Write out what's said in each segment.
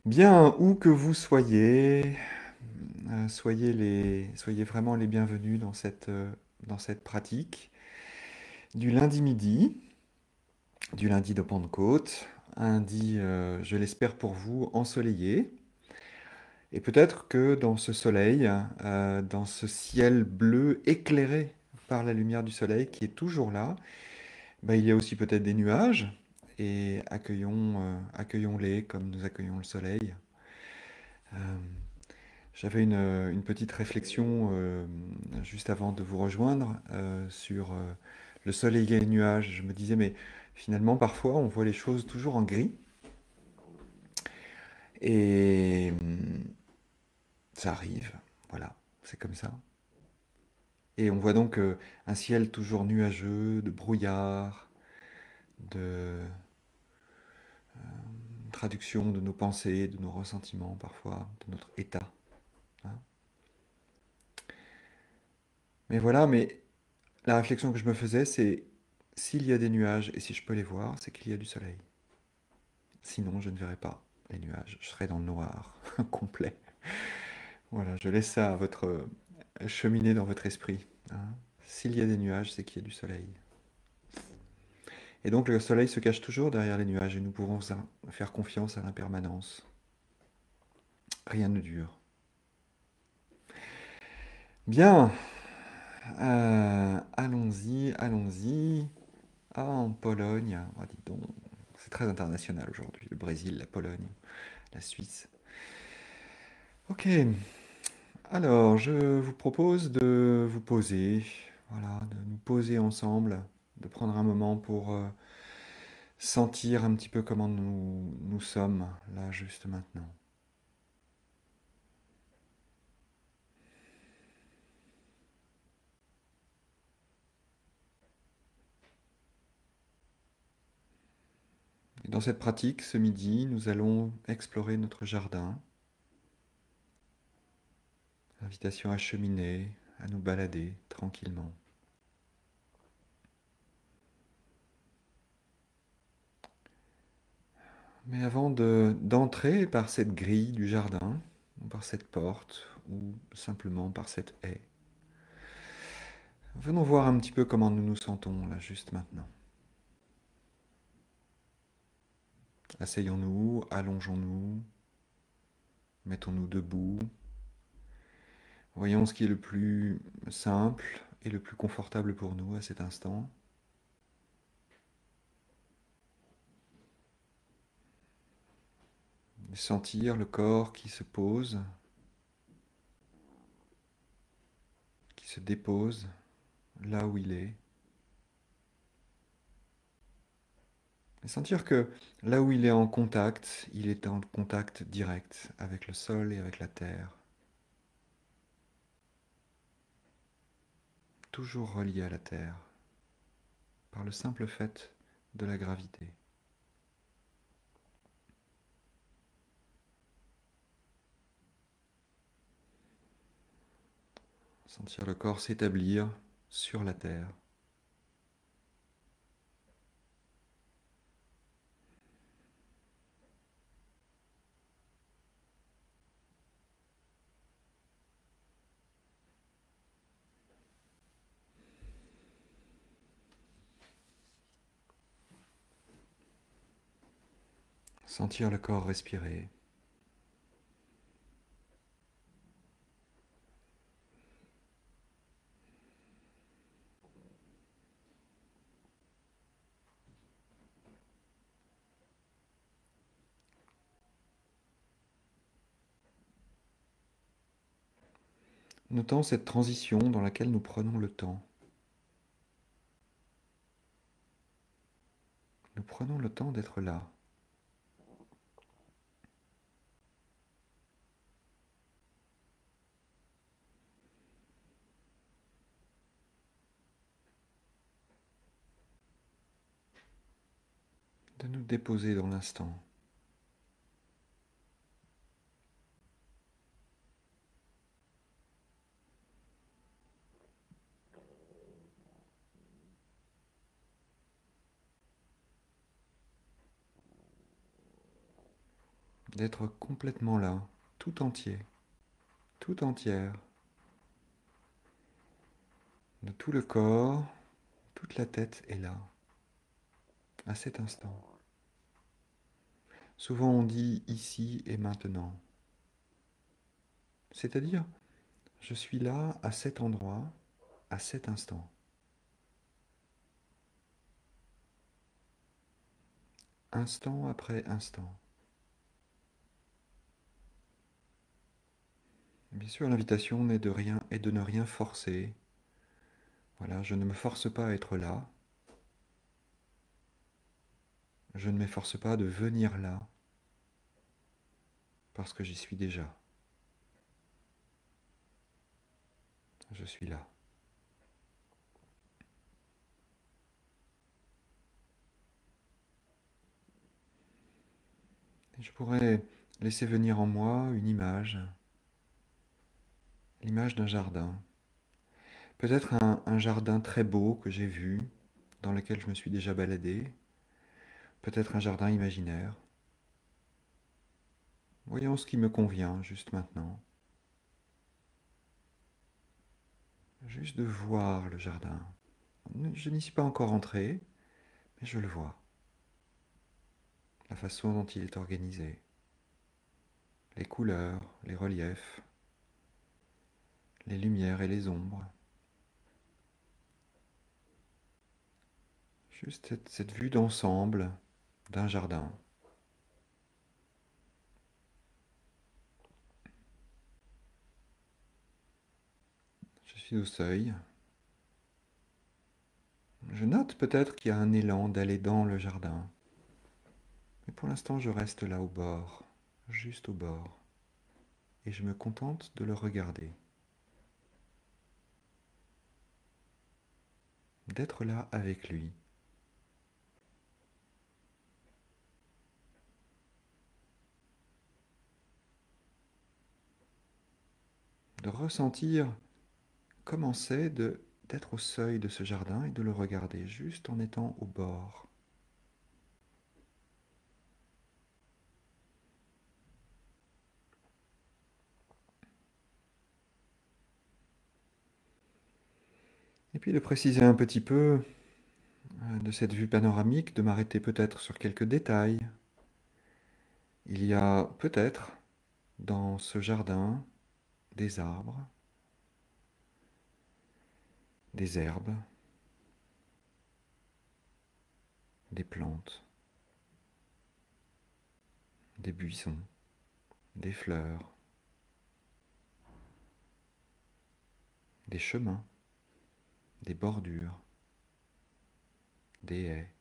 Bien, où que vous soyez, soyez vraiment les bienvenus dans cette pratique du lundi midi, du lundi de Pentecôte, un lundi, je l'espère pour vous, ensoleillé. Et peut-être que dans ce soleil, dans ce ciel bleu éclairé par la lumière du soleil qui est toujours là, bah, il y a aussi peut-être des nuages. Et accueillons-les comme nous accueillons le soleil. Euh, J'avais une petite réflexion juste avant de vous rejoindre sur le soleil et les nuages. Je me disais, mais finalement, parfois, on voit les choses toujours en gris. Et ça arrive, voilà, c'est comme ça. Et on voit donc un ciel toujours nuageux, de brouillard, de traduction de nos pensées, de nos ressentiments parfois, de notre état, hein. Mais voilà, mais la réflexion que je me faisais, c'est s'il y a des nuages et si je peux les voir, c'est qu'il y a du soleil. Sinon, je ne verrai pas les nuages. Je serai dans le noir complet. Voilà, je laisse ça à votre cheminer dans votre esprit, hein. S'il y a des nuages, c'est qu'il y a du soleil. Et donc le soleil se cache toujours derrière les nuages et nous pouvons faire confiance à l'impermanence. Rien ne dure. Bien, allons-y, allons-y. Ah, en Pologne, ah, dis donc, c'est très international aujourd'hui. Le Brésil, la Pologne, la Suisse. Ok, alors je vous propose de vous poser, voilà, de nous poser ensemble, de prendre un moment pour sentir un petit peu comment nous sommes là juste maintenant. Et dans cette pratique, ce midi, nous allons explorer notre jardin. Invitation à cheminer, à nous balader tranquillement. Mais avant d'entrer par cette grille du jardin, ou par cette porte, ou simplement par cette haie, venons voir un petit peu comment nous nous sentons là juste maintenant. Asseyons-nous, allongeons-nous, mettons-nous debout. Voyons ce qui est le plus simple et le plus confortable pour nous à cet instant. Sentir le corps qui se pose, qui se dépose là où il est. Et sentir que là où il est en contact, il est en contact direct avec le sol et avec la terre, toujours relié à la terre, par le simple fait de la gravité. Sentir le corps s'établir sur la terre. Sentir le corps respirer. Notant cette transition dans laquelle nous prenons le temps. Nous prenons le temps d'être là. De nous déposer dans l'instant. d'être complètement là, tout entier, tout entière, de tout le corps, toute la tête est là, à cet instant. Souvent on dit ici et maintenant, c'est-à-dire je suis là à cet endroit, à cet instant, instant après instant. Bien sûr, l'invitation n'est de rien et de ne rien forcer. Voilà, je ne me force pas à être là, je ne m'efforce pas de venir là, parce que j'y suis déjà. Je suis là. Et je pourrais laisser venir en moi une image, l'image d'un jardin. Peut-être un jardin très beau que j'ai vu, dans lequel je me suis déjà baladé. Peut-être un jardin imaginaire. Voyons ce qui me convient juste maintenant. Juste de voir le jardin. Je n'y suis pas encore entré, mais je le vois. La façon dont il est organisé. Les couleurs, les reliefs, les lumières et les ombres. Juste cette vue d'ensemble d'un jardin. Je suis au seuil. Je note peut-être qu'il y a un élan d'aller dans le jardin. Mais pour l'instant, je reste là au bord, juste au bord. Et je me contente de le regarder. D'être là avec lui. De ressentir comment c'est d'être au seuil de ce jardin et de le regarder juste en étant au bord. Et puis de préciser un petit peu de cette vue panoramique, de m'arrêter peut-être sur quelques détails. Il y a peut-être dans ce jardin des arbres, des herbes, des plantes, des buissons, des fleurs, des chemins, des bordures, des haies.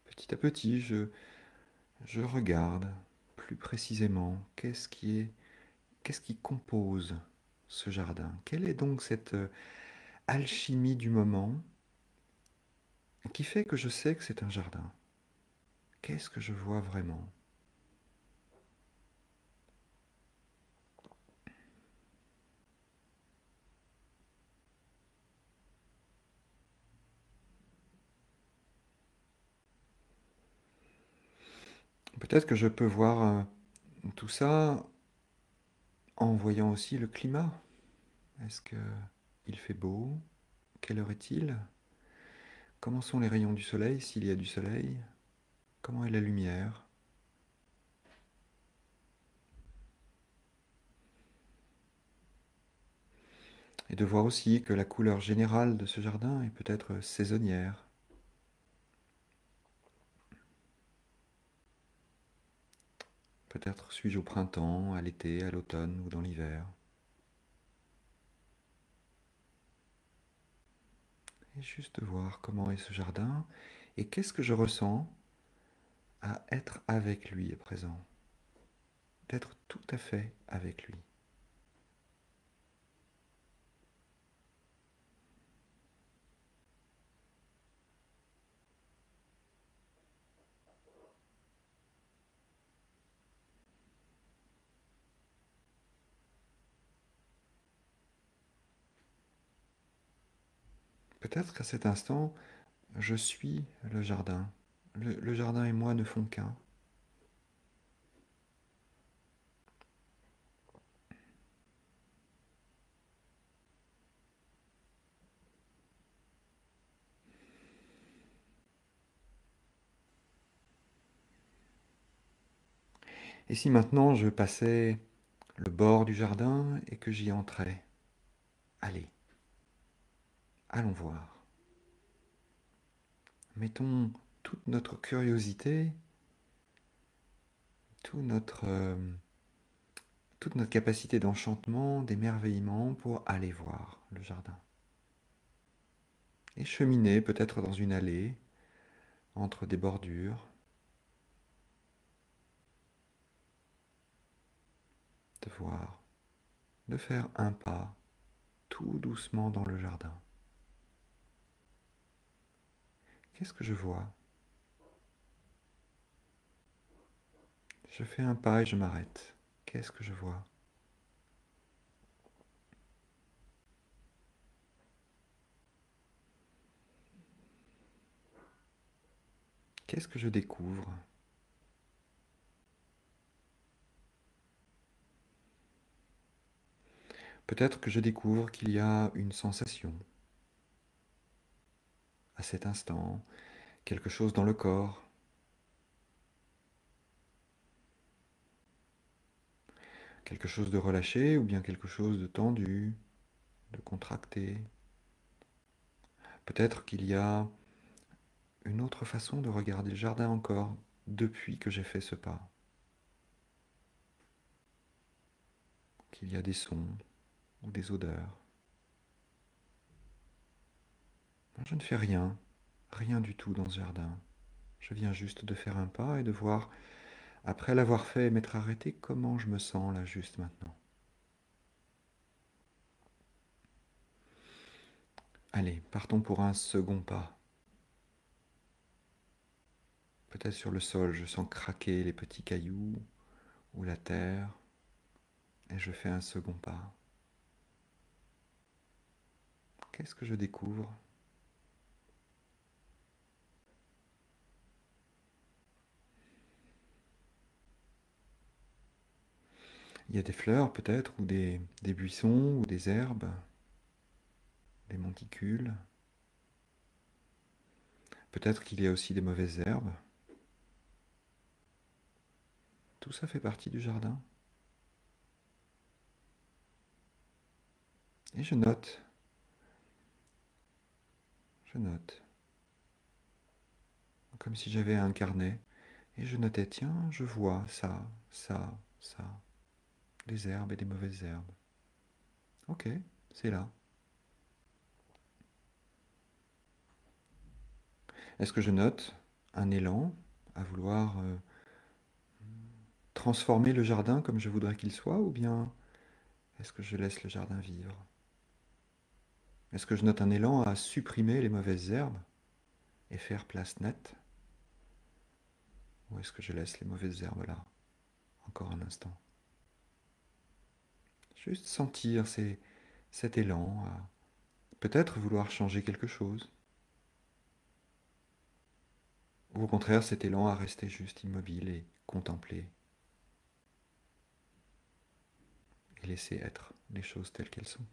Petit à petit, je regarde plus précisément qu'est-ce qui compose ce jardin. Quelle est donc cette alchimie du moment qui fait que je sais que c'est un jardin? Qu'est-ce que je vois vraiment? Peut-être que je peux voir tout ça en voyant aussi le climat. Est-ce que il fait beau? Quelle heure est-il? Comment sont les rayons du soleil, s'il y a du soleil? Comment est la lumière? Et de voir aussi que la couleur générale de ce jardin est peut-être saisonnière. Peut-être suis-je au printemps, à l'été, à l'automne ou dans l'hiver. Et juste de voir comment est ce jardin et qu'est-ce que je ressens à être avec lui à présent. D'être tout à fait avec lui. Peut-être qu'à cet instant, Je suis le jardin. Le jardin et moi ne font qu'un. Et si maintenant je passais le bord du jardin et que j'y entrais? Allez, allons voir. Mettons toute notre curiosité, tout toute notre capacité d'enchantement, d'émerveillement pour aller voir le jardin. Et cheminer peut-être dans une allée, entre des bordures, de voir, de faire un pas tout doucement dans le jardin. Qu'est-ce que je vois? Je fais un pas et je m'arrête. Qu'est-ce que je vois? Qu'est-ce que je découvre? Peut-être que je découvre qu'il y a une sensation à cet instant, quelque chose dans le corps, quelque chose de relâché ou bien quelque chose de tendu, de contracté. Peut-être qu'il y a une autre façon de regarder le jardin encore depuis que j'ai fait ce pas, qu'il y a des sons ou des odeurs. Je ne fais rien, rien du tout dans ce jardin. Je viens juste de faire un pas et de voir, après l'avoir fait et m'être arrêté, comment je me sens là juste maintenant. Allez, partons pour un second pas. Peut-être sur le sol, je sens craquer les petits cailloux ou la terre, et je fais un second pas. Qu'est-ce que je découvre? Il y a des fleurs peut-être, ou des buissons, ou des herbes, des monticules. Peut-être qu'il y a aussi des mauvaises herbes. Tout ça fait partie du jardin. Et je note, comme si j'avais un carnet. Et je notais, tiens, je vois ça, ça, ça, des herbes et des mauvaises herbes. Ok, c'est là. Est-ce que je note un élan à vouloir transformer le jardin comme je voudrais qu'il soit, ou bien est-ce que je laisse le jardin vivre? Est-ce que je note un élan à supprimer les mauvaises herbes et faire place nette? Ou est-ce que je laisse les mauvaises herbes là, encore un instant? Juste sentir cet élan à peut-être vouloir changer quelque chose. Ou au contraire, cet élan à rester juste immobile et contempler et laisser être les choses telles qu'elles sont.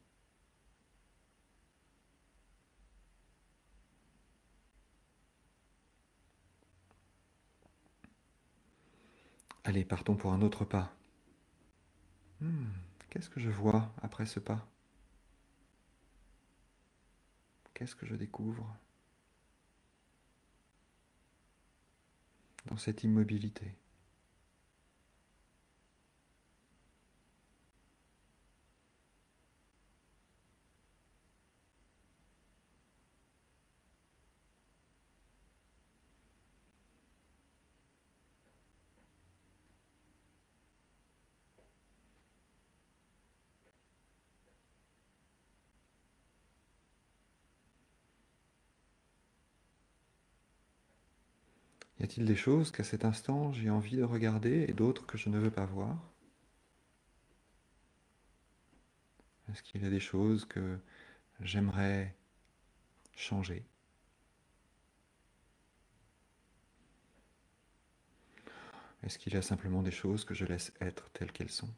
Allez, partons pour un autre pas. Hmm, qu'est-ce que je vois après ce pas? Qu'est-ce que je découvre dans cette immobilité? Y a-t-il des choses qu'à cet instant j'ai envie de regarder et d'autres que je ne veux pas voir? Est-ce qu'il y a des choses que j'aimerais changer? Est-ce qu'il y a simplement des choses que je laisse être telles qu'elles sont?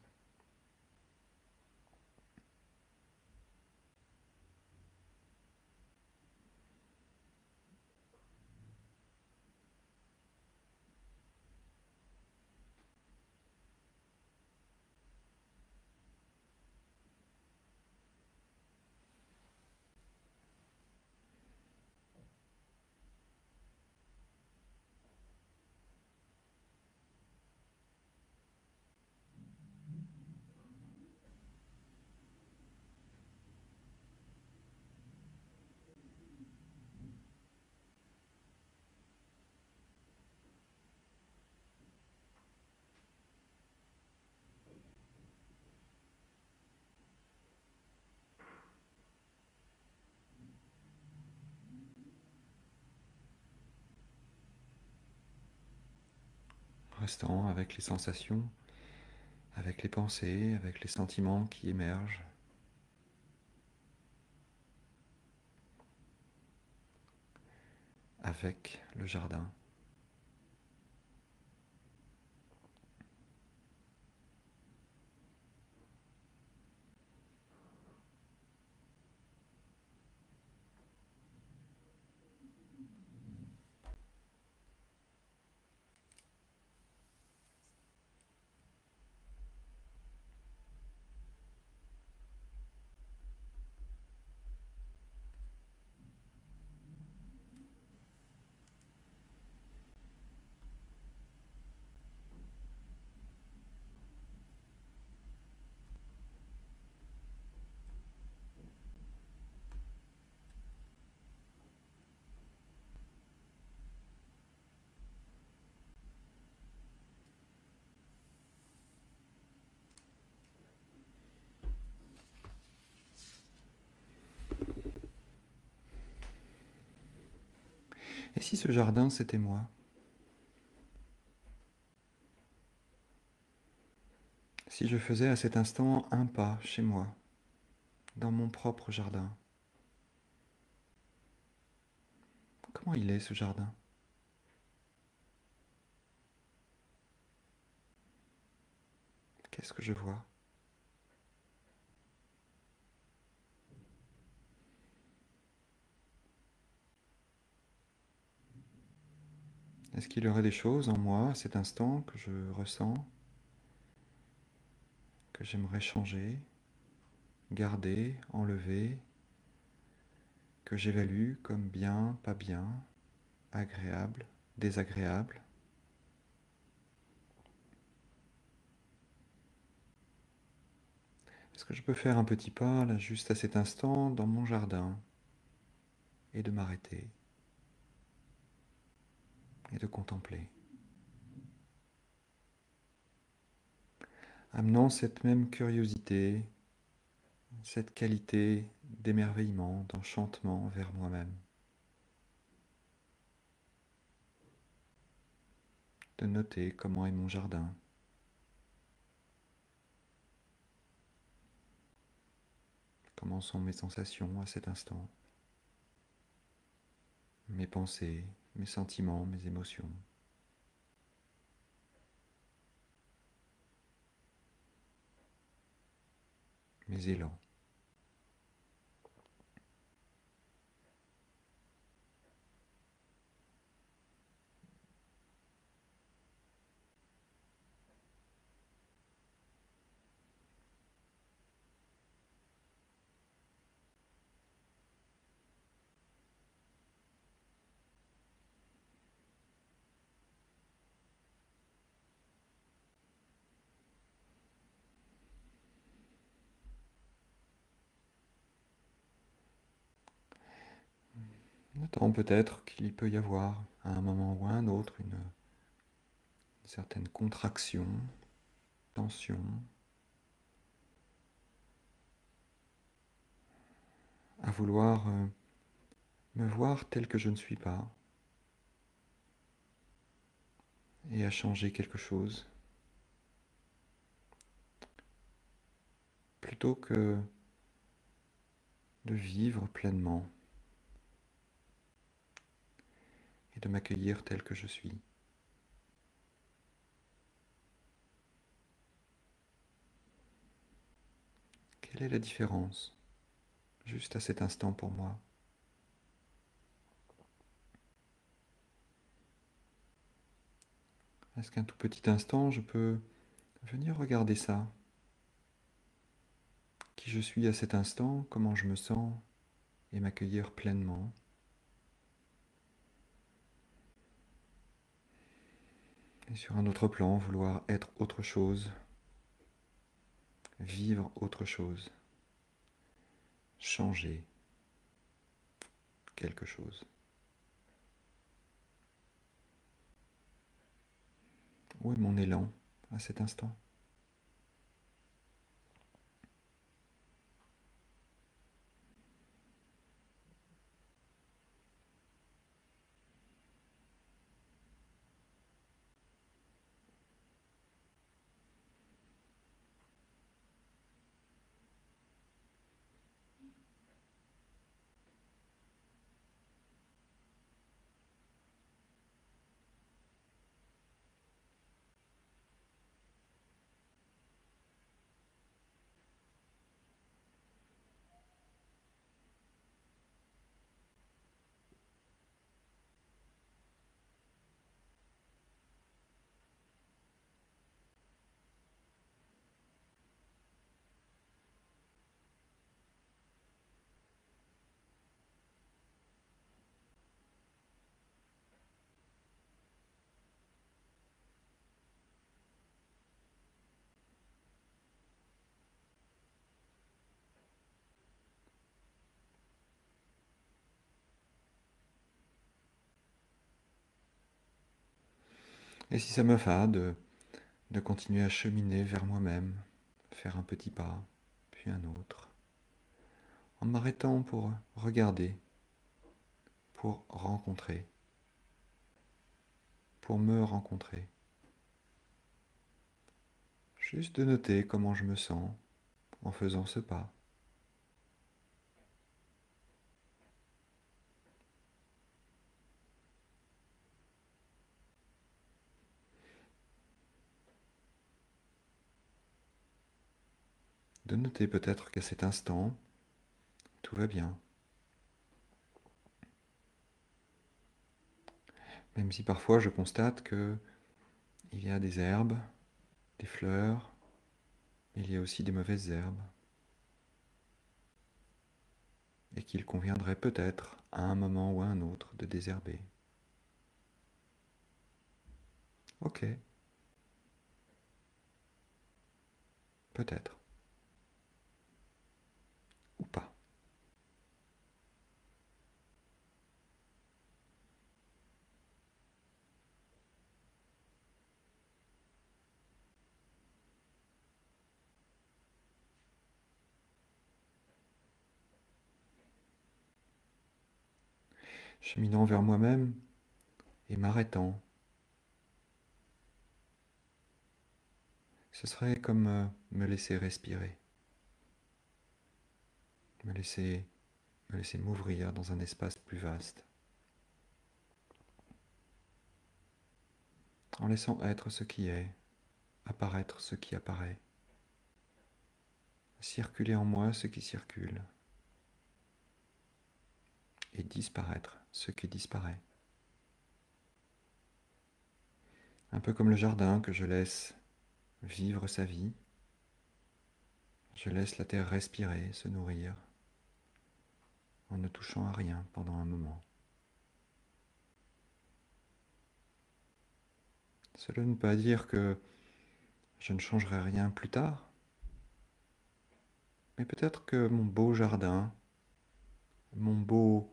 Restant avec les sensations, avec les pensées, avec les sentiments qui émergent. Avec le jardin. Et si ce jardin, c'était moi? Si je faisais à cet instant un pas chez moi, dans mon propre jardin, comment il est ce jardin? Qu'est-ce que je vois? Est-ce qu'il y aurait des choses en moi à cet instant que je ressens, que j'aimerais changer, garder, enlever, que j'évalue comme bien, pas bien, agréable, désagréable? Est-ce que je peux faire un petit pas là juste à cet instant dans mon jardin et de m'arrêter et de contempler, amenant cette même curiosité, cette qualité d'émerveillement, d'enchantement vers moi-même, de noter comment est mon jardin, comment sont mes sensations à cet instant, mes pensées, mes sentiments, mes émotions, mes élans. Notant peut-être qu'il peut y avoir à un moment ou à un autre une certaine contraction, tension, à vouloir me voir tel que je ne suis pas et à changer quelque chose, plutôt que de vivre pleinement et de m'accueillir tel que je suis. Quelle est la différence, juste à cet instant pour moi? Est-ce qu'un tout petit instant, je peux venir regarder ça? Qui je suis à cet instant, comment je me sens, et m'accueillir pleinement? Et sur un autre plan, vouloir être autre chose, vivre autre chose, changer quelque chose. Où est mon élan à cet instant? Et si ça me va de continuer à cheminer vers moi-même, faire un petit pas, puis un autre, en m'arrêtant pour regarder, pour rencontrer, pour me rencontrer. Juste de noter comment je me sens en faisant ce pas. De noter peut-être qu'à cet instant, tout va bien. Même si parfois je constate que il y a des herbes, des fleurs, mais il y a aussi des mauvaises herbes. Et qu'il conviendrait peut-être, à un moment ou à un autre, de désherber. Ok, peut-être. Ou pas. Cheminant vers moi-même et m'arrêtant. Ce serait comme me laisser respirer. Me laisser, me laisser m'ouvrir dans un espace plus vaste. En laissant être ce qui est, apparaître ce qui apparaît. Circuler en moi ce qui circule. Et disparaître ce qui disparaît. Un peu comme le jardin que je laisse vivre sa vie. Je laisse la terre respirer, se nourrir, en ne touchant à rien pendant un moment. Cela ne veut pas dire que je ne changerai rien plus tard, mais peut-être que mon beau jardin, mon beau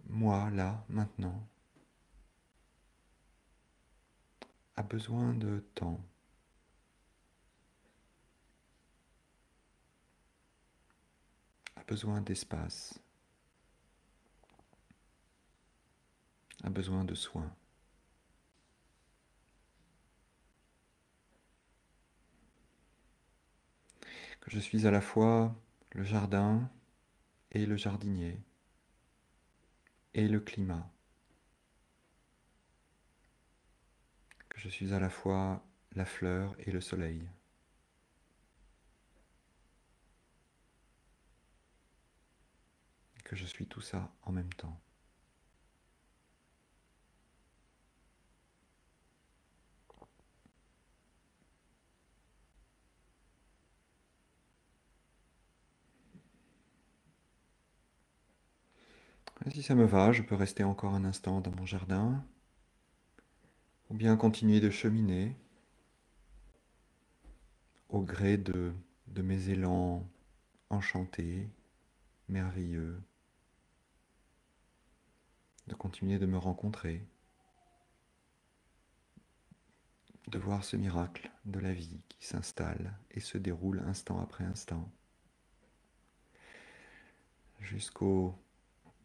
moi là, maintenant, a besoin de temps, a besoin d'espace, a besoin de soins. Que je suis à la fois le jardin et le jardinier et le climat. Que je suis à la fois la fleur et le soleil. que je suis tout ça en même temps. Et si ça me va, je peux rester encore un instant dans mon jardin, ou bien continuer de cheminer au gré de mes élans enchantés, merveilleux, de continuer de me rencontrer, de voir ce miracle de la vie qui s'installe et se déroule instant après instant, jusqu'au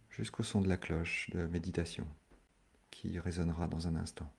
jusqu'au son de la cloche de méditation qui résonnera dans un instant.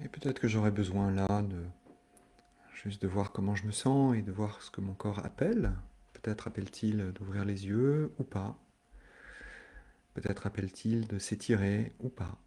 Et peut-être que j'aurais besoin là de juste de voir comment je me sens et de voir ce que mon corps appelle. Peut-être appelle-t-il d'ouvrir les yeux ou pas. Peut-être appelle-t-il de s'étirer ou pas.